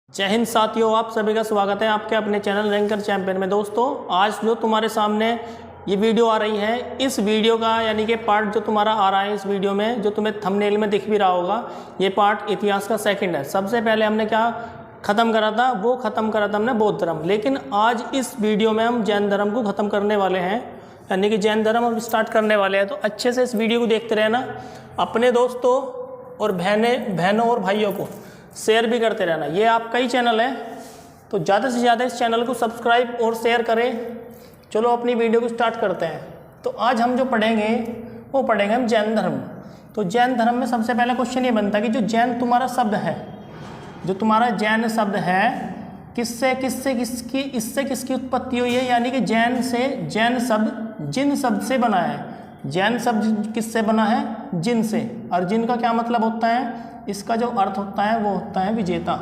जय हिंद साथियों, आप सभी का स्वागत है आपके अपने चैनल रैंकर चैंपियन में। दोस्तों, आज जो तुम्हारे सामने ये वीडियो आ रही है, इस वीडियो का यानी कि पार्ट जो तुम्हारा आ रहा है इस वीडियो में, जो तुम्हें थंबनेल में दिख भी रहा होगा, ये पार्ट इतिहास का सेकंड है। सबसे पहले हमने क्या ख़त्म करा था, वो ख़त्म करा था हमने बौद्ध धर्म। लेकिन आज इस वीडियो में हम जैन धर्म को ख़त्म करने वाले हैं, यानी कि जैन धर्म हम स्टार्ट करने वाले हैं। तो अच्छे से इस वीडियो को देखते रहना, अपने दोस्तों और बहनों और भाइयों को शेयर भी करते रहना। ये आपका ही चैनल है, तो ज़्यादा से ज़्यादा इस चैनल को सब्सक्राइब और शेयर करें। चलो अपनी वीडियो को स्टार्ट करते हैं। तो आज हम जो पढ़ेंगे वो पढ़ेंगे हम जैन धर्म। तो जैन धर्म में सबसे पहला क्वेश्चन ये बनता है कि जो जैन तुम्हारा शब्द है, जो तुम्हारा जैन शब्द है, इससे किसकी उत्पत्ति हुई है, यानी कि जैन से जैन शब्द जिन शब्द से बना है। जैन शब्द किससे बना है? जिन से। और जिन का क्या मतलब होता है? इसका जो अर्थ होता है वो होता है विजेता।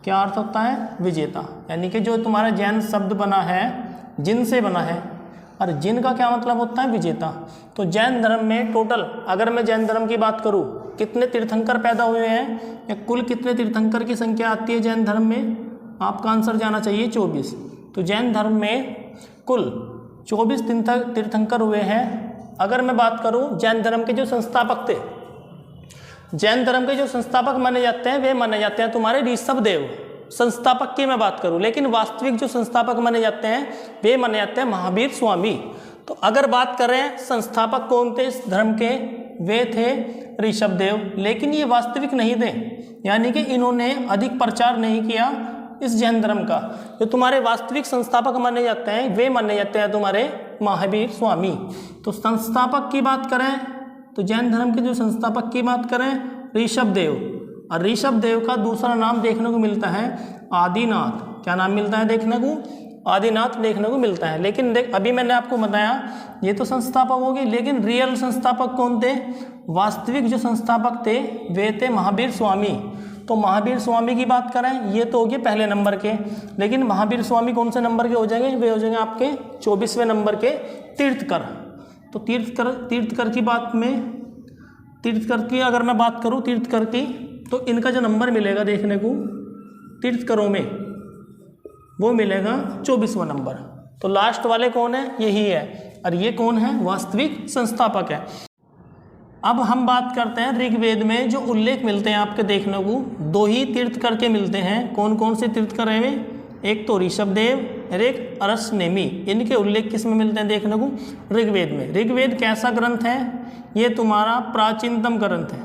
क्या अर्थ होता है? विजेता। यानी कि जो तुम्हारा जैन शब्द बना है जिन से बना है, और जिन का क्या मतलब होता है? विजेता। तो जैन धर्म में टोटल, अगर मैं जैन धर्म की बात करूं, कितने तीर्थंकर पैदा हुए हैं, या कुल कितने तीर्थंकर की संख्या आती है जैन धर्म में? आपका आंसर जाना चाहिए 24। तो जैन धर्म में कुल 24 तीर्थंकर हुए हैं। अगर मैं बात करूं जैन धर्म के जो संस्थापक थे, जैन धर्म के जो संस्थापक माने जाते हैं वे माने जाते हैं तुम्हारे ऋषभदेव। संस्थापक की मैं बात करूं, लेकिन वास्तविक जो संस्थापक माने जाते हैं वे माने जाते हैं महावीर स्वामी। तो अगर बात करें संस्थापक कौन थे इस धर्म के, वे थे ऋषभदेव। लेकिन ये वास्तविक नहीं थे, यानी कि इन्होंने अधिक प्रचार नहीं किया इस जैन धर्म का। जो तुम्हारे वास्तविक संस्थापक माने जाते हैं वे माने जाते हैं तुम्हारे महावीर स्वामी। तो संस्थापक की बात करें तो जैन धर्म के जो संस्थापक की बात करें ऋषभदेव, और ऋषभदेव का दूसरा नाम देखने को मिलता है आदिनाथ। क्या नाम मिलता है देखने को? आदिनाथ देखने को मिलता है। लेकिन अभी मैंने आपको बताया ये तो संस्थापक हो गए, लेकिन रियल संस्थापक कौन थे? वास्तविक जो संस्थापक थे वे थे महावीर स्वामी। तो महावीर स्वामी की बात करें, ये तो हो गए पहले नंबर के। लेकिन महावीर स्वामी कौन से नंबर के हो जाएंगे? वे हो जाएंगे आपके 24वें नंबर के तीर्थकर। तो तीर्थकर की बात में, तीर्थकर की अगर मैं बात करूं तीर्थकर की, तो इनका जो नंबर मिलेगा देखने को तीर्थकरों में, वो मिलेगा 24वां नंबर। तो लास्ट वाले कौन है? यही है। और ये कौन है? वास्तविक संस्थापक है। अब हम बात करते हैं ऋग्वेद में जो उल्लेख मिलते हैं आपके देखने को, दो ही तीर्थकर के मिलते हैं। कौन कौन से तीर्थकर हैं वे? एक तो ऋषभदेव और एक अरसनेमी। इनके उल्लेख किस में मिलते हैं देखने को? ऋग्वेद में। ऋग्वेद कैसा ग्रंथ है? ये तुम्हारा प्राचीनतम ग्रंथ है।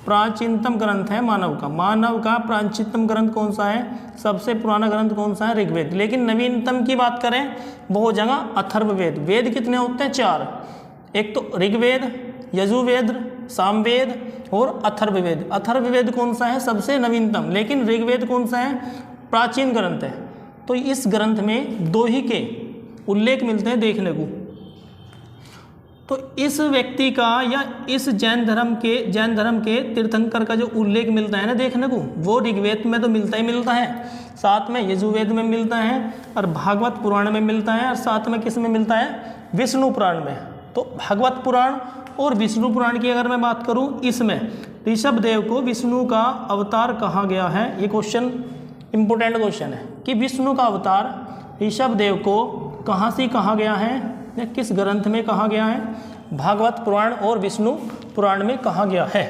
प्राचीनतम ग्रंथ है मानव का। मानव का प्राचीनतम ग्रंथ कौन सा है? सबसे पुराना ग्रंथ कौन सा है? ऋग्वेद। लेकिन नवीनतम की बात करें वो हो जाएगा अथर्ववेद। वेद कितने होते हैं? 4। एक तो ऋग्वेद, यजुर्वेद, सामवेद और अथर्ववेद। अथर्ववेद कौन सा है? सबसे नवीनतम। लेकिन ऋग्वेद कौन सा है? प्राचीन ग्रंथ है। तो इस ग्रंथ में दो ही के उल्लेख मिलते हैं देखने को। तो इस व्यक्ति का या इस जैन धर्म के तीर्थंकर का जो उल्लेख मिलता है ना देखने को, वो ऋग्वेद में तो मिलता ही मिलता है, साथ में यजुर्वेद में मिलता है, और भागवत पुराण में मिलता है, और साथ में किस में मिलता है? विष्णु पुराण में। तो भागवत पुराण और विष्णु पुराण की अगर मैं बात करूं, इसमें ऋषभदेव को विष्णु का अवतार कहा गया है। ये क्वेश्चन इंपोर्टेंट क्वेश्चन है कि विष्णु का अवतार ऋषभदेव को कहाँ से कहा गया है, या किस ग्रंथ में कहा गया है? भागवत पुराण और विष्णु पुराण में कहा गया है।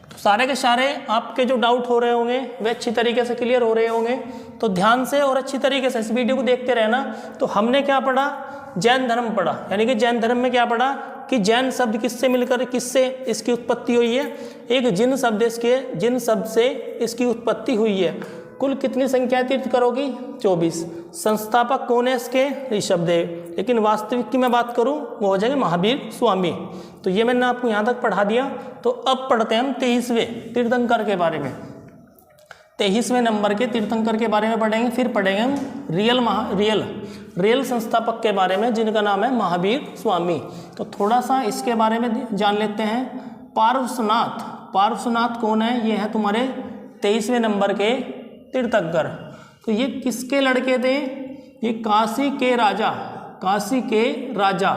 तो सारे के सारे आपके जो डाउट हो रहे होंगे वे अच्छी तरीके से क्लियर हो रहे होंगे। तो ध्यान से और अच्छी तरीके से इस वीडियो को देखते रहना। तो हमने क्या पढ़ा? जैन धर्म पढ़ा। यानी कि जैन धर्म में क्या पढ़ा कि जैन शब्द किससे मिलकर किससे इसकी उत्पत्ति हुई है? एक जिन शब्द से इसकी उत्पत्ति हुई है। कुल कितनी संख्या तीर्थकरों की? 24। संस्थापक कौन है इसके? ऋषभदेव। लेकिन वास्तविक की मैं बात करूं वो हो जाएंगे महावीर स्वामी। तो ये मैंने आपको यहाँ तक पढ़ा दिया। तो अब पढ़ते हैं हम 23वें तीर्थंकर के बारे में। 23वें नंबर के तीर्थंकर के बारे में पढ़ेंगे। फिर पढ़ेंगे हम रियल संस्थापक के बारे में, जिनका नाम है महावीर स्वामी। तो थोड़ा सा इसके बारे में जान लेते हैं। पार्श्वनाथ कौन है? ये है तुम्हारे 23वें नंबर के तीर्थंकर। तो ये किसके लड़के थे? ये काशी के राजा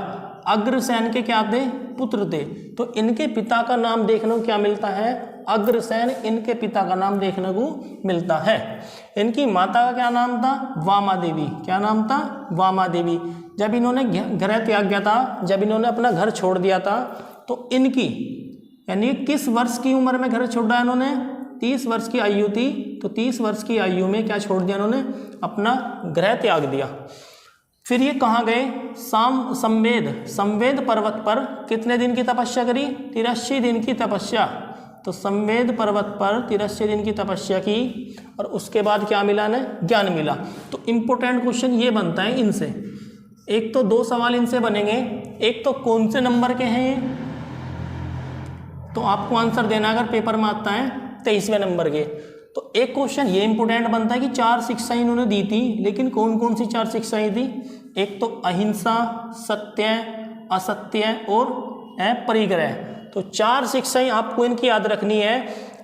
अग्रसेन के क्या थे? पुत्र थे। तो इनके पिता का नाम देखने को क्या मिलता है? अग्रसेन इनके पिता का नाम देखने को मिलता है। इनकी माता का क्या नाम था? वामा देवी। क्या नाम था? वामा देवी। जब इन्होंने घर त्याग गया था, जब इन्होंने अपना घर छोड़ दिया था, तो इनकी यानी किस वर्ष की उम्र में घर छोड़ा इन्होंने? 30 वर्ष की आयु थी, तो 30 वर्ष की आयु में क्या छोड़ दिया इन्होंने? अपना गृह त्याग दिया। फिर ये कहाँ गए? संवेद पर्वत पर कितने दिन की तपस्या करी? 83 दिन की तपस्या। तो संवेद पर्वत पर 83 दिन की तपस्या की, और उसके बाद क्या मिला इन्हें? ज्ञान मिला। तो इम्पोर्टेंट क्वेश्चन ये बनता है इनसे, एक तो 2 सवाल इनसे बनेंगे। एक तो कौन से नंबर के हैं ये, तो आपको आंसर देना अगर पेपर में आता है 23वें नंबर के। तो एक क्वेश्चन ये इंपॉर्टेंट बनता है कि 4 शिक्षाएं इन्होंने दी थी, लेकिन कौन कौन सी 4 शिक्षाएं थी? एक तो अहिंसा, सत्य, असत्य और परिग्रह। तो 4 शिक्षाएं आपको इनकी याद रखनी है,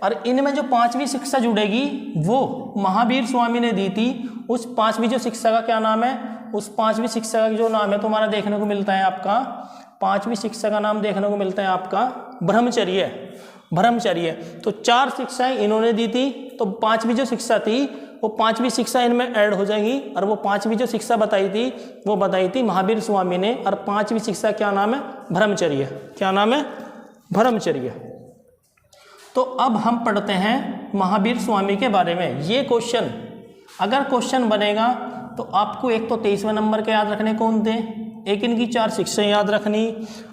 और इनमें जो 5वीं शिक्षा जुड़ेगी वो महावीर स्वामी ने दी थी। उस 5वीं जो शिक्षा का क्या नाम है? उस 5वीं शिक्षा का जो नाम है तुम्हारा देखने को मिलता है आपका, 5वीं शिक्षा का नाम देखने को मिलता है आपका ब्रह्मचर्य। ब्रह्मचर्य। तो 4 शिक्षाएं इन्होंने दी थी, तो 5वीं जो शिक्षा थी वो 5वीं शिक्षा इनमें ऐड हो जाएगी, और वो 5वीं जो शिक्षा बताई थी वो बताई थी महावीर स्वामी ने। और 5वीं शिक्षा क्या नाम है? ब्रह्मचर्य। क्या नाम है? ब्रह्मचर्य। तो अब हम पढ़ते हैं महावीर स्वामी के बारे में। ये क्वेश्चन अगर क्वेश्चन बनेगा तो आपको एक तो 23वें नंबर के याद रखने कौन थे, एक इनकी 4 शिक्षाएं याद रखनी,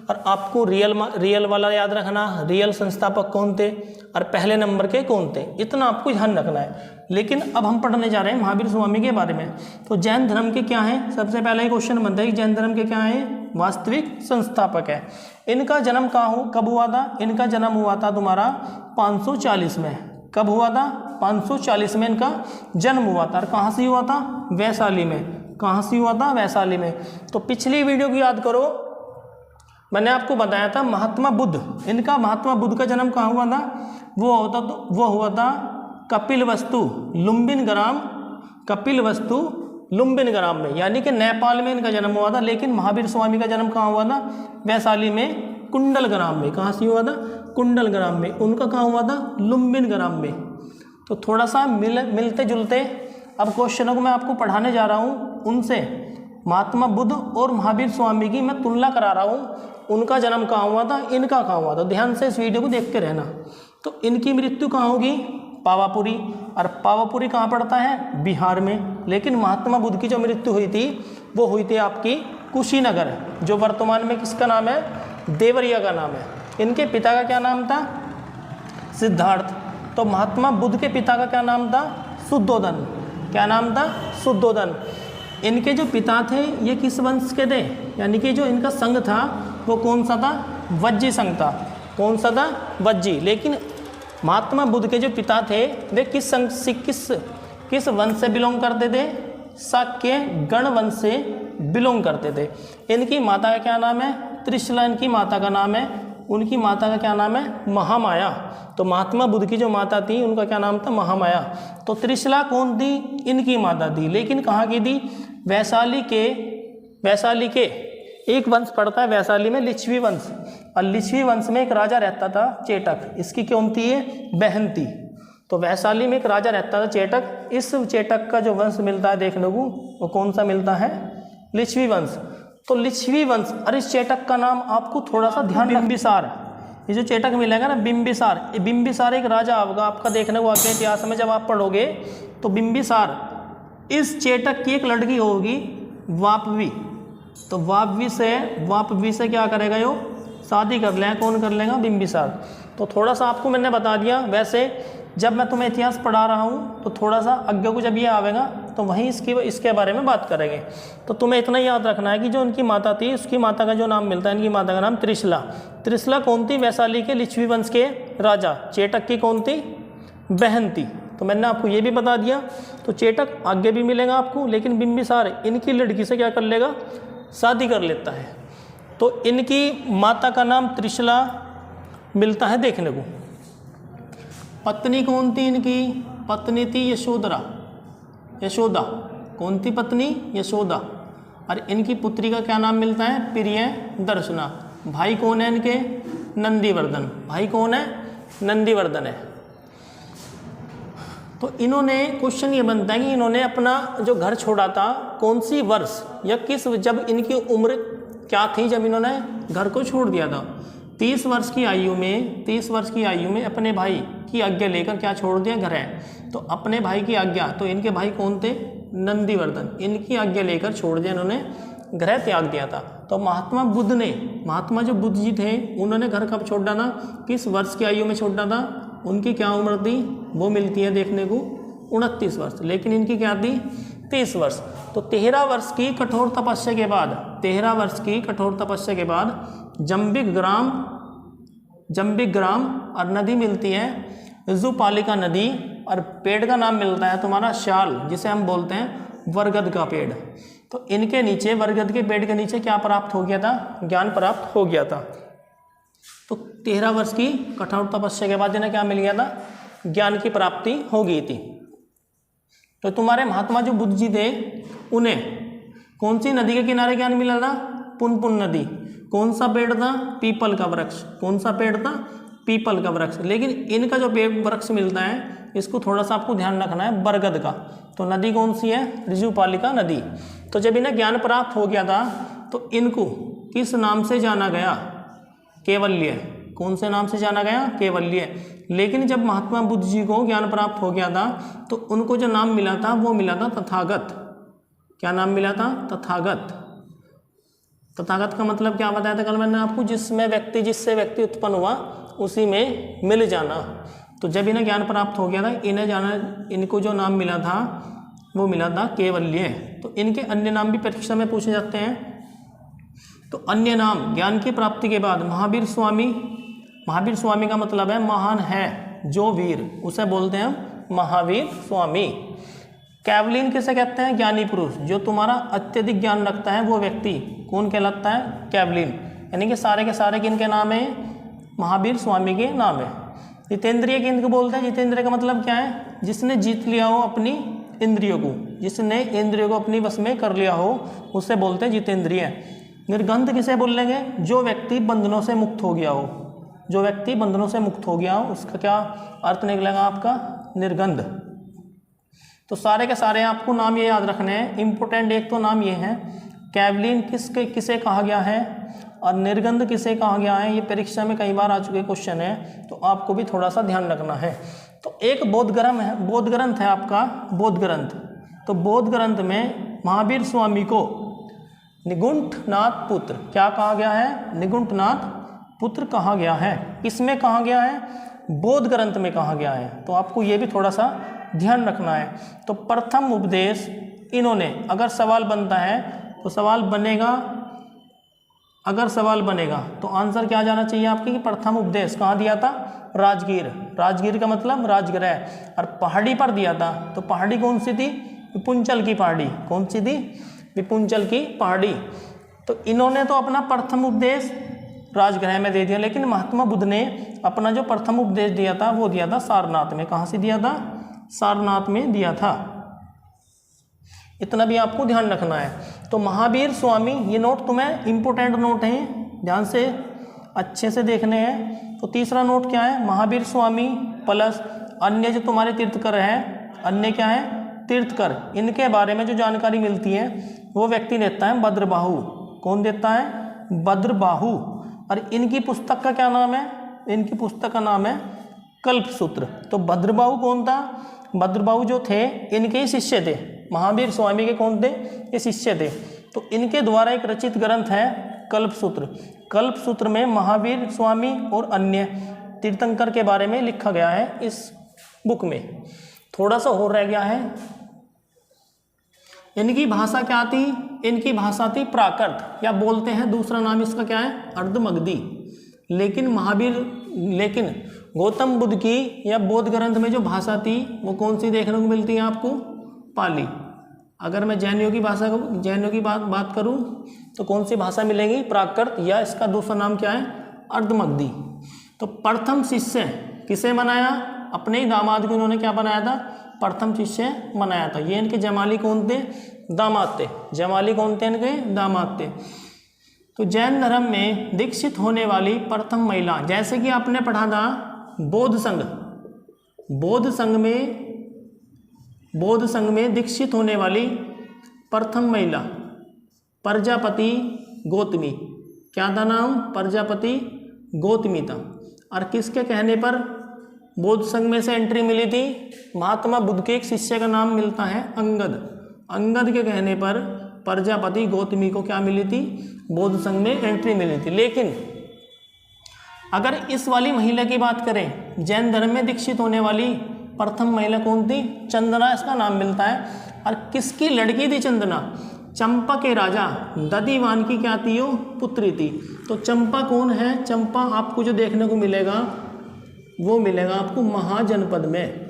और आपको रियल वाला याद रखना, रियल संस्थापक कौन थे और पहले नंबर के कौन थे, इतना आपको ध्यान रखना है। लेकिन अब हम पढ़ने जा रहे हैं महावीर स्वामी के बारे में। तो जैन धर्म के क्या हैं? सबसे पहला ही क्वेश्चन बनता है कि जैन धर्म के क्या हैं? वास्तविक संस्थापक है। इनका जन्म कब हुआ था? इनका जन्म हुआ था तुम्हारा 540 में। कब हुआ था? 540 में इनका जन्म हुआ था। और कहाँ से हुआ था? वैशाली में। कहाँ से हुआ था? वैशाली में। तो पिछली वीडियो को याद करो, मैंने आपको बताया था महात्मा बुद्ध, इनका महात्मा बुद्ध का जन्म कहाँ हुआ था? वो हुआ था कपिलवस्तु लुम्बिनी ग्राम, कपिलवस्तु लुम्बिनी ग्राम में, यानी कि नेपाल में इनका जन्म हुआ था। लेकिन महावीर स्वामी का जन्म कहाँ हुआ था? वैशाली में कुंडल ग्राम में। कहाँ से हुआ था? कुंडल ग्राम में। उनका कहाँ हुआ था? लुम्बिनी ग्राम में। तो थोड़ा सा मिलते जुलते अब क्वेश्चनों को मैं आपको पढ़ाने जा रहा हूँ, उनसे महात्मा बुद्ध और महावीर स्वामी की मैं तुलना करा रहा हूँ। उनका जन्म कहाँ हुआ था, इनका कहाँ हुआ था। ध्यान से इस वीडियो को देखते रहना। तो इनकी मृत्यु कहाँ होगी? पावापुरी। और पावापुरी कहाँ पड़ता है? बिहार में। लेकिन महात्मा बुद्ध की जो मृत्यु हुई थी वो हुई थी आपकी कुशीनगर, जो वर्तमान में किसका नाम है? देवरिया का नाम है। इनके पिता का क्या नाम था? सिद्धार्थ। तो महात्मा बुद्ध के पिता का क्या नाम था? शुद्धोधन। क्या नाम था? शुद्धोधन। इनके जो पिता थे ये किस वंश के थे? यानी कि जो इनका संघ था वो कौन सा था? वज्जी संघ था। कौन सा था? वज्जी। लेकिन महात्मा बुद्ध के जो पिता थे वे किस संघ से किस वंश से बिलोंग करते थे? शाक्य गण वंश से बिलोंग करते थे। इनकी माता का क्या नाम है? त्रिशला इनकी माता का नाम है। उनकी माता का क्या नाम है? महामाया। तो महात्मा बुद्ध की जो माता थी उनका क्या नाम था? महामाया। तो त्रिशला कौन थी? इनकी माता थी। लेकिन कहाँ की थी? वैशाली के एक वंश पड़ता है वैशाली में, लिच्छवी वंश। और लिच्छवी वंश में एक राजा रहता था चेटक। इसकी कौन थी? ये बहन थी। तो वैशाली में एक राजा रहता था चेटक। इस चेटक का जो वंश मिलता है देखने को वो कौन सा मिलता है? लिच्छवी वंश। तो लिच्छवी वंश। और इस चेटक का नाम आपको थोड़ा सा ध्यान, बिम्बिसार। ये जो चेटक मिलेगा ना बिम्बिसार, ये बिम्बिसार एक राजा होगा आपका देखने को आगे इतिहास में जब आप पढ़ोगे। तो बिम्बिसार, इस चेटक की एक लड़की होगी वापवी। तो वापवी से क्या करेगा? यो शादी कर लेगा। कौन कर लेगा? बिम्बिसार। तो थोड़ा सा आपको मैंने बता दिया। वैसे जब मैं तुम्हें इतिहास पढ़ा रहा हूँ तो थोड़ा सा आगे को जब ये आवेगा तो वहीं इसके बारे में बात करेंगे। तो तुम्हें इतना याद रखना है कि जो उनकी माता थी उसकी माता का जो नाम मिलता है, इनकी माता का नाम त्रिशला। त्रिशला कौन थी? वैशाली के लिच्छवी वंश के राजा। चेटक की कौन थी? बहन थी। तो मैंने आपको ये भी बता दिया। तो चेटक आगे भी मिलेगा आपको, लेकिन बिम्बिसार इनकी लड़की से क्या कर लेगा? शादी कर लेता है। तो इनकी माता का नाम त्रिशला मिलता है देखने को। पत्नी कौन थी इनकी? पत्नी थी यशोदा। कौन थी पत्नी? यशोदा। और इनकी पुत्री का क्या नाम मिलता है? प्रिय दर्शना। भाई कौन है इनके? नंदीवर्धन। भाई कौन है? नंदीवर्धन है। तो इन्होंने, क्वेश्चन ये बनता है कि इन्होंने अपना जो घर छोड़ा था कौन सी वर्ष या किस, जब इनकी उम्र क्या थी जब इन्होंने घर को छोड़ दिया था। 30 वर्ष की आयु में, 30 वर्ष की आयु में अपने भाई की आज्ञा लेकर क्या छोड़ दिया, घर है। तो अपने भाई की आज्ञा, तो इनके भाई कौन थे, नंदीवर्धन, इनकी आज्ञा लेकर छोड़ दिया, इन्होंने ग्रह त्याग दिया था। तो महात्मा बुद्ध ने, महात्मा जो बुद्ध जी थे उन्होंने घर कब छोड़ा था, किस वर्ष की आयु में छोड़ा था, उनकी क्या उम्र थी, वो मिलती है देखने को 29 वर्ष, लेकिन इनकी क्या थी 30 वर्ष। तो 13 वर्ष की कठोर तपस्या के बाद, 13 वर्ष की कठोर तपस्या के बाद जंबिक ग्राम और नदी मिलती है जुपालिका नदी, और पेड़ का नाम मिलता है तुम्हारा शाल, जिसे हम बोलते हैं बरगद का पेड़। तो इनके नीचे, बरगद के पेड़ के नीचे क्या प्राप्त हो गया था, ज्ञान प्राप्त हो गया था। तो 13 वर्ष की कठोर तपस्या के बाद इन्हें क्या मिल गया था, ज्ञान की प्राप्ति हो गई थी। तो तुम्हारे महात्मा जो बुद्ध जी थे उन्हें कौन सी नदी के किनारे ज्ञान मिला था, पुनपुन नदी। कौन सा पेड़ था, पीपल का वृक्ष। कौन सा पेड़ था, पीपल का वृक्ष। लेकिन इनका जो पेड़ वृक्ष मिलता है इसको थोड़ा सा आपको ध्यान रखना है, बरगद का। तो नदी कौन सी है, ऋजुपालिका नदी। तो जब इन्हें ज्ञान प्राप्त हो गया था तो इनको किस नाम से जाना गया, केवल्य। कौन से नाम से जाना गया, केवल्य। लेकिन जब महात्मा बुद्ध जी को ज्ञान प्राप्त हो गया था तो उनको जो नाम मिला था वो मिला था तथागत। क्या नाम मिला था, तथागत। तथागत का मतलब क्या बताया था कल मैंने आपको, जिसमें व्यक्ति, जिससे व्यक्ति उत्पन्न हुआ उसी में मिल जाना। तो जब इन्हें ज्ञान प्राप्त हो गया था, इनको जो नाम मिला था वो मिला था केवल्य। तो इनके अन्य नाम भी परीक्षा में पूछे जाते हैं। तो अन्य नाम, ज्ञान की प्राप्ति के बाद महावीर स्वामी। महावीर स्वामी का मतलब है महान है जो वीर, उसे बोलते हैं हम महावीर स्वामी। कैवलिन किसे कहते हैं, ज्ञानी पुरुष। जो तुम्हारा अत्यधिक ज्ञान रखता है वो व्यक्ति कौन कहलाता है, कैवलिन। यानी कि सारे के सारे किनके नाम है, महावीर स्वामी के नाम है। जितेंद्रिय किनको बोलते हैं, जितेंद्रिय का मतलब क्या है, जिसने जीत लिया हो अपनी इंद्रियों को, जिसने इंद्रियों को अपनी वश में कर लिया हो उसे बोलते हैं जितेंद्रिय। निर्गंध किसे बोल लेंगे, जो व्यक्ति बंधनों से मुक्त हो गया हो। जो व्यक्ति बंधनों से मुक्त हो गया हो उसका क्या अर्थ निकलेगा आपका, निर्गंध। तो सारे के सारे आपको नाम ये याद रखने हैं इंपोर्टेंट। एक तो नाम ये है कैवलिन किसे कहा गया है और निर्गंध किसे कहा गया है, ये परीक्षा में कई बार आ चुके क्वेश्चन है, तो आपको भी थोड़ा सा ध्यान रखना है। तो एक बोध ग्रंथ है आपका, बोध ग्रंथ। तो बोध ग्रंथ में महावीर स्वामी को निगुंठनाथ पुत्र क्या कहा गया है, निगुंठनाथ पुत्र कहा गया है। किसमें कहा गया है, बोध ग्रंथ में कहा गया है। तो आपको ये भी थोड़ा सा ध्यान रखना है। तो प्रथम उपदेश इन्होंने, अगर सवाल बनता है तो सवाल बनेगा, अगर सवाल बनेगा तो आंसर क्या जाना चाहिए आपके कि प्रथम उपदेश कहाँ दिया था, राजगीर। राजगीर का मतलब राजगृह, और पहाड़ी पर दिया था। तो पहाड़ी कौन सी थी, विपुंचल की पहाड़ी। कौन सी थी, विपुंचल की पहाड़ी। तो इन्होंने तो अपना प्रथम उपदेश राजगृह में दे दिया, लेकिन महात्मा बुद्ध ने अपना जो प्रथम उपदेश दिया था वो दिया था सारनाथ में। कहाँ से दिया था, सारनाथ में दिया था। इतना भी आपको ध्यान रखना है। तो महावीर स्वामी, ये नोट तुम्हें इंपोर्टेंट नोट हैं, ध्यान से अच्छे से देखने हैं। तो तीसरा नोट क्या है, महावीर स्वामी प्लस अन्य जो तुम्हारे तीर्थकर हैं, अन्य क्या है, तीर्थकर। इनके बारे में जो जानकारी मिलती है वो व्यक्ति देता है भद्रबाहु। कौन देता है, भद्रबाहु। और इनकी पुस्तक का क्या नाम है, इनकी पुस्तक का नाम है कल्पसूत्र। तो भद्रबाहु कौन था, भद्रबाहु जो थे इनके ही शिष्य थे, महावीर स्वामी के कौन थे, ये शिष्य थे। तो इनके द्वारा एक रचित ग्रंथ है कल्पसूत्र। कल्पसूत्र में महावीर स्वामी और अन्य तीर्थंकर के बारे में लिखा गया है इस बुक में। थोड़ा सा और रह गया है। इनकी भाषा क्या थी, इनकी भाषा थी प्राकृत, या बोलते हैं दूसरा नाम इसका क्या है, अर्धमगधी। लेकिन गौतम बुद्ध की या बोध ग्रंथ में जो भाषा थी वो कौन सी देखने को मिलती है आपको, पाली। अगर मैं जैनियों की बात करूं तो कौन सी भाषा मिलेगी, प्राकृत, या इसका दूसरा नाम क्या है, अर्धमगधी। तो प्रथम शिष्य किसे बनाया, अपने ही दामाद को इन्होंने क्या बनाया था, प्रथम शिष्य बनाया था। ये इनके जमाली कौन थे, दामाद थे। जमाली कौन थे, इनके दामाद थे। तो जैन धर्म में दीक्षित होने वाली प्रथम महिला, जैसे कि आपने पढ़ा था बौद्ध संघ, बौद्ध संघ में दीक्षित होने वाली प्रथम महिला प्रजापति गौतमी। क्या था नाम? प्रजापति गौतमी था। और किसके कहने पर बौद्ध संघ में से एंट्री मिली थी? महात्मा बुद्ध के एक शिष्य का नाम मिलता है अंगद। अंगद के कहने पर प्रजापति गौतमी को क्या मिली थी? बौद्ध संघ में एंट्री मिली थी। लेकिन अगर इस वाली महिला की बात करें, जैन धर्म में दीक्षित होने वाली प्रथम महिला कौन थी? चंदना इसका नाम मिलता है। और किसकी लड़की थी चंदना? चंपा के राजा दधिवान की क्या थी? वो पुत्री थी। तो चंपा कौन है? चंपा आपको जो देखने को मिलेगा वो मिलेगा आपको महाजनपद में।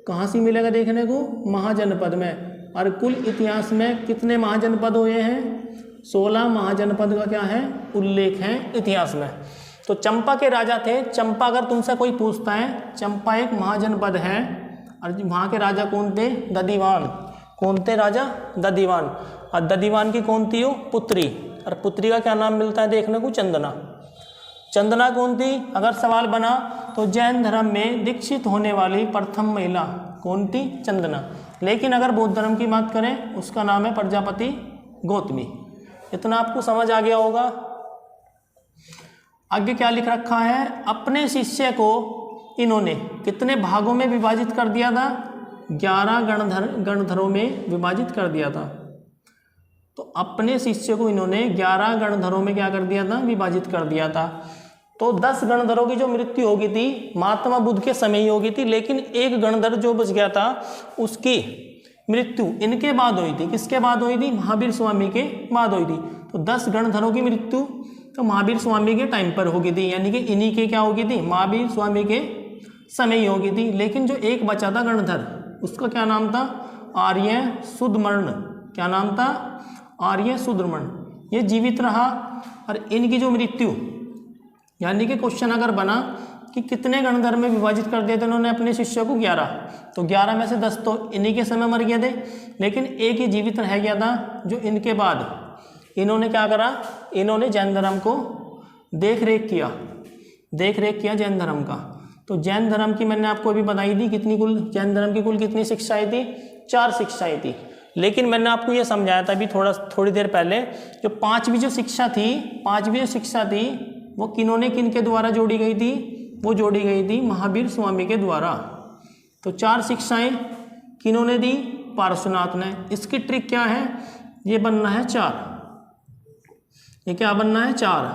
कहाँ से मिलेगा देखने को? महाजनपद में। और कुल इतिहास में कितने महाजनपद हुए हैं? 16 महाजनपद का क्या है? उल्लेख है इतिहास में। तो चंपा के राजा थे। चंपा, अगर तुमसे कोई पूछता है, चंपा एक महाजनपद है। और वहाँ के राजा कौन थे? दधिवान। कौन थे राजा? दधिवान। और दधिवान की कौन थी? वो पुत्री। और पुत्री का क्या नाम मिलता है देखने को? चंदना। चंदना कौन थी? अगर सवाल बना तो जैन धर्म में दीक्षित होने वाली प्रथम महिला कौन थी? चंदना। लेकिन अगर बौद्ध धर्म की बात करें, उसका नाम है प्रजापति गौतमी। इतना आपको समझ आ गया होगा। आगे क्या लिख रखा है? अपने शिष्य को इन्होंने कितने भागों में विभाजित कर दिया था? 11 गणधरों में विभाजित कर दिया था। तो अपने शिष्य को इन्होंने 11 गणधरों में क्या कर दिया था? विभाजित कर दिया था। तो 10 गणधरों की जो मृत्यु होगी थी महात्मा बुद्ध के समय ही होगी थी। लेकिन एक गणधर जो बच गया था उसकी मृत्यु इनके बाद हुई थी। किसके बाद हुई थी? महावीर स्वामी के बाद हुई थी। तो 10 गणधरों की मृत्यु तो महावीर स्वामी के टाइम पर होगी थी, यानी कि इन्हीं के क्या होगी थी? महावीर स्वामी के समय ही होगी थी। लेकिन जो एक बचा था गणधर, उसका क्या नाम था? आर्य सुदमर्ण। क्या नाम था? आर्य सुदमर्ण। ये जीवित रहा। और इनकी जो मृत्यु, यानी कि क्वेश्चन अगर बना कि कितने गणधर में विभाजित कर दिए थे उन्होंने अपने शिष्य को? 11। तो 11 में से 10 तो इन्हीं के समय मर गए थे। लेकिन एक ही जीवित रह गया था, जो इनके बाद इन्होंने क्या करा? इन्होंने जैन धर्म को देख रेख किया जैन धर्म का। तो जैन धर्म की मैंने आपको अभी बताई थी कितनी कुल, जैन धर्म की कुल कितनी शिक्षाएं थी? 4 शिक्षाएं थी। लेकिन मैंने आपको ये समझाया था अभी थोड़ी देर पहले, जो पांचवी जो शिक्षा थी वो किनके द्वारा जोड़ी गई थी? वो जोड़ी गई थी महावीर स्वामी के द्वारा। तो 4 शिक्षाएं किन्होंने दी? पार्श्वनाथ ने। इसकी ट्रिक क्या है? ये बनना है 4। ये क्या बनना है? 4।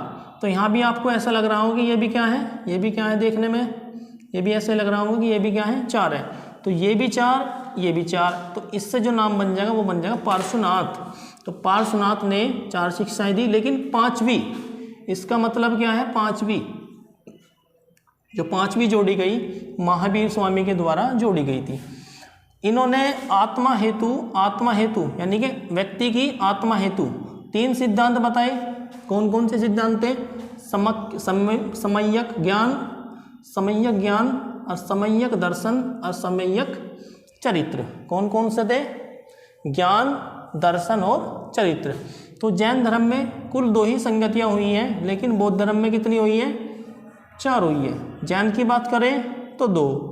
तो यहाँ भी आपको ऐसा लग रहा होगा कि ये भी क्या है? ये भी क्या है देखने में? ये भी ऐसे लग रहा होगा कि ये भी क्या है? 4 है। तो ये भी 4, ये भी 4। तो इससे जो नाम बन जाएगा वो बन जाएगा पार्श्वनाथ। तो पार्श्वनाथ ने 4 शिक्षाएं दी। लेकिन 5वीं, इसका मतलब क्या है? 5वीं, जो 5वीं जोड़ी गई महावीर स्वामी के द्वारा जोड़ी गई थी। इन्होंने आत्मा हेतु यानी कि व्यक्ति की आत्मा हेतु 3 सिद्धांत बताए। कौन कौन से सिद्धांत थे? सम्यक ज्ञान और सम्यक दर्शन और सम्यक चरित्र। कौन कौन से थे? ज्ञान, दर्शन और चरित्र। तो जैन धर्म में कुल 2 ही संगतियाँ हुई हैं, लेकिन बौद्ध धर्म में कितनी हुई हैं? 4 हुई है। जैन की बात करें तो 2,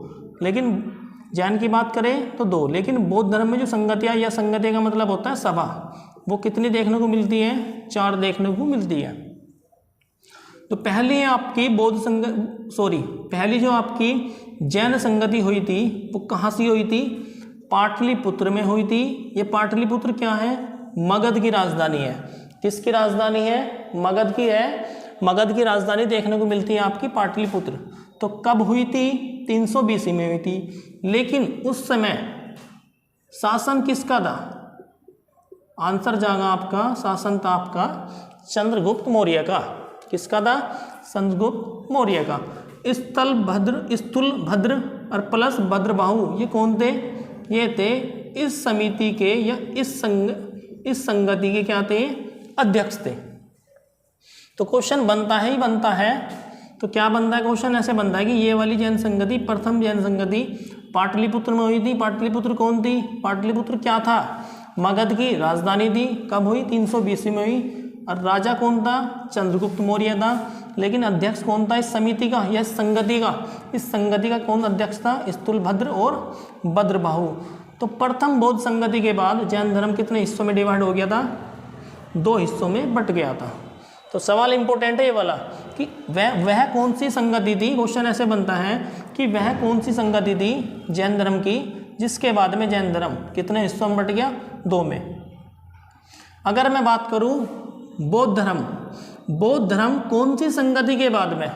लेकिन बौद्ध धर्म में जो संगतियाँ, या संगति का मतलब होता है सभा, वो कितनी देखने को मिलती है? 4 देखने को मिलती है। तो पहली आपकी पहली जो आपकी जैन संगति हुई थी वो कहाँ से हुई थी? पाटलिपुत्र में हुई थी। ये पाटलिपुत्र क्या है? मगध की राजधानी है। किसकी राजधानी है? मगध की है। मगध की राजधानी देखने को मिलती है आपकी पाटलिपुत्र। तो कब हुई थी? 320 ईस्वी में हुई थी। लेकिन उस समय शासन किसका था? आंसर जाएगा आपका, शासन था आपका चंद्रगुप्त मौर्य का। किसका था? चंद्रगुप्त मौर्य का। स्थूल भद्र और प्लस भद्रबाहु, ये कौन थे? ये थे इस समिति के या इस संगति के क्या थे? अध्यक्ष थे। तो क्वेश्चन बनता है। तो क्या बनता है क्वेश्चन? ऐसे बनता है कि ये वाली जैन संगति, प्रथम जैन संगति पाटलिपुत्र में हुई थी। पाटलिपुत्र कौन थी? पाटलिपुत्र क्या था? मगध की राजधानी थी। कब हुई? 320 में हुई। और राजा कौन था? चंद्रगुप्त मौर्य था। लेकिन अध्यक्ष कौन था इस समिति का या इस संगति का? इस संगति का कौन अध्यक्ष था? स्थूलभद्र और भद्रबाहु। तो प्रथम बौद्ध संगति के बाद जैन धर्म कितने हिस्सों में डिवाइड हो गया था? 2 हिस्सों में बट गया था। तो सवाल इंपॉर्टेंट है ये वाला कि वह कौन सी संगति थी। क्वेश्चन ऐसे बनता है कि वह कौन सी संगति थी जैन धर्म की जिसके बाद में जैन धर्म कितने हिस्सों में बट गया? 2 में। अगर मैं बात करूं बौद्ध धर्म कौन सी संगति के बाद में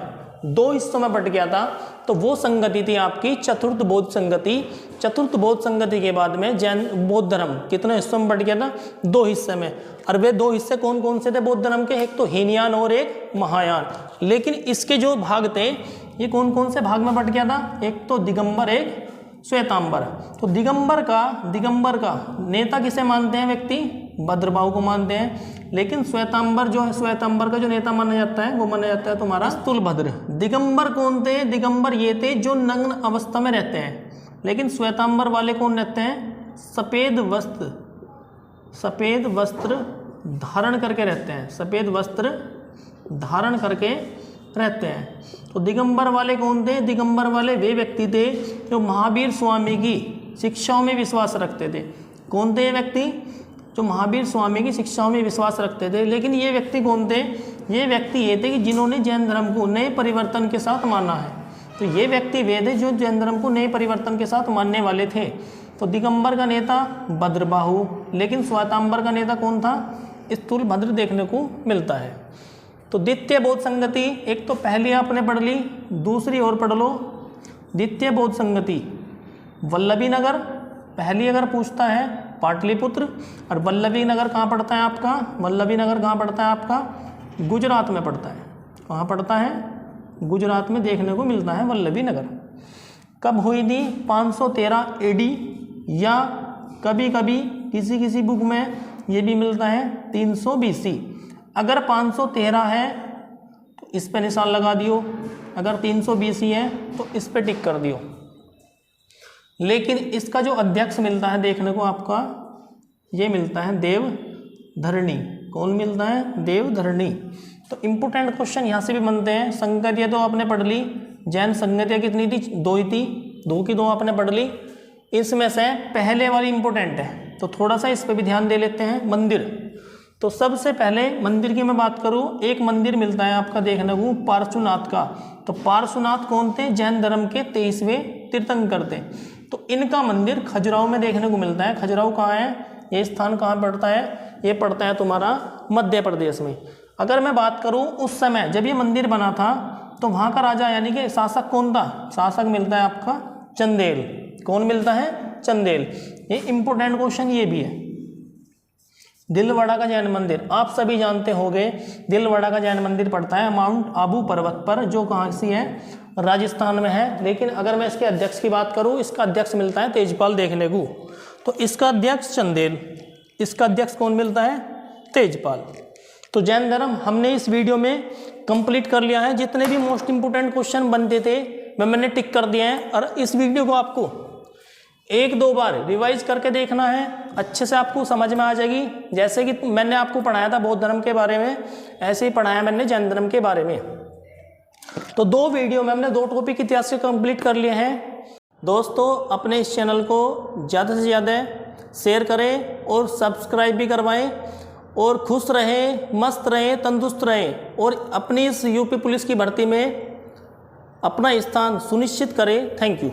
2 हिस्सों में बट गया था? तो वो संगति थी आपकी चतुर्थ बौद्ध संगति। चतुर्थ बौद्ध संगति के बाद में जैन बौद्ध धर्म कितने हिस्सों में बट गया था? 2 हिस्से में। और वे 2 हिस्से कौन कौन से थे बौद्ध धर्म के? एक तो हीनयान और एक महायान। लेकिन इसके जो भाग थे ये कौन कौन से भाग में बट गया था? एक तो दिगंबर, एक श्वेतांबर। तो दिगंबर का नेता किसे मानते हैं व्यक्ति? भद्रबाहु को मानते हैं। लेकिन श्वेतांबर जो है, श्वेतांबर का जो नेता माना जाता है वो माना जाता है तुम्हारा स्थूलभद्र। दिगंबर कौन थे? दिगंबर ये थे जो नग्न अवस्था में रहते हैं। लेकिन श्वेतांबर वाले कौन रहते हैं? सफ़ेद वस्त्र धारण करके रहते हैं। सफ़ेद वस्त्र धारण करके रहते हैं। तो दिगंबर वाले कौन थे? दिगंबर वाले वे व्यक्ति थे जो महावीर स्वामी की शिक्षाओं में विश्वास रखते थे। कौन थे ये व्यक्ति? जो महावीर स्वामी की शिक्षाओं में विश्वास रखते थे। लेकिन ये व्यक्ति कौन थे? ये व्यक्ति ये थे कि जिन्होंने जैन धर्म को नए परिवर्तन के साथ माना है। तो ये व्यक्ति वे थे जो जैन धर्म को नए परिवर्तन के साथ मानने वाले थे। तो दिगंबर का नेता भद्रबाहु, लेकिन श्वेतांबर का नेता कौन था? स्थूलभद्र देखने को मिलता है। तो द्वितीय बौद्ध संगति, एक तो पहली आपने पढ़ ली, दूसरी और पढ़ लो। द्वितीय बौद्ध संगति वल्लभी नगर, पहली अगर पूछता है पाटलिपुत्र। और वल्लभी नगर कहाँ पड़ता है आपका? वल्लभी नगर कहाँ पड़ता है आपका? गुजरात में पड़ता है। कहाँ पड़ता है? गुजरात में देखने को मिलता है वल्लभी नगर। कब हुई थी? 513 AD, या कभी कभी किसी किसी बुक में ये भी मिलता है 300 BC। अगर 513 है तो इस पे निशान लगा दियो, अगर 300 BC है तो इस पे टिक कर दियो। लेकिन इसका जो अध्यक्ष मिलता है देखने को आपका, ये मिलता है देवधरणी। कौन मिलता है? देवधरणी। तो इम्पोर्टेंट क्वेश्चन यहाँ से भी बनते हैं। संगतियाँ तो आपने पढ़ ली, जैन संगतियाँ कितनी थी? 2 ही थी, 2 की 2 आपने पढ़ ली। इसमें से पहले वाली इम्पोर्टेंट है तो थोड़ा सा इस पर भी ध्यान दे लेते हैं। मंदिर, तो सबसे पहले मंदिर की मैं बात करूं, एक मंदिर मिलता है आपका देखने को पार्श्वनाथ का। तो पार्श्वनाथ कौन थे? जैन धर्म के 23वें तीर्थंकर थे। तो इनका मंदिर खजुराहो में देखने को मिलता है। खजुराहो कहाँ है? ये स्थान कहाँ पड़ता है? ये पड़ता है तुम्हारा मध्य प्रदेश में। अगर मैं बात करूं उस समय जब ये मंदिर बना था तो वहाँ का राजा यानी कि शासक कौन था? शासक मिलता है आपका चंदेल। कौन मिलता है? चंदेल। ये इंपॉर्टेंट क्वेश्चन ये भी है। दिलवाड़ा का जैन मंदिर आप सभी जानते होंगे। दिलवाड़ा का जैन मंदिर पड़ता है माउंट आबू पर्वत पर, जो कहाँ सी है? राजस्थान में है। लेकिन अगर मैं इसके अध्यक्ष की बात करूँ, इसका अध्यक्ष मिलता है तेजपाल देखने को। तो इसका अध्यक्ष चंदेल, इसका अध्यक्ष कौन मिलता है? तेजपाल। तो जैन धर्म हमने इस वीडियो में कंप्लीट कर लिया है। जितने भी मोस्ट इंपोर्टेंट क्वेश्चन बनते थे मैंने टिक कर दिए हैं। और इस वीडियो को आपको 1-2 बार रिवाइज करके देखना है, अच्छे से आपको समझ में आ जाएगी। जैसे कि मैंने आपको पढ़ाया था बौद्ध धर्म के बारे में, ऐसे ही पढ़ाया मैंने जैन धर्म के बारे में। तो 2 वीडियो में हमने 2 टॉपिक इतिहास के कंप्लीट कर लिए हैं। दोस्तों अपने इस चैनल को ज़्यादा से ज़्यादा शेयर करें और सब्सक्राइब भी करवाएं, और खुश रहें, मस्त रहें, तंदुरुस्त रहें, और अपनी इस यूपी पुलिस की भर्ती में अपना स्थान सुनिश्चित करें। Thank you.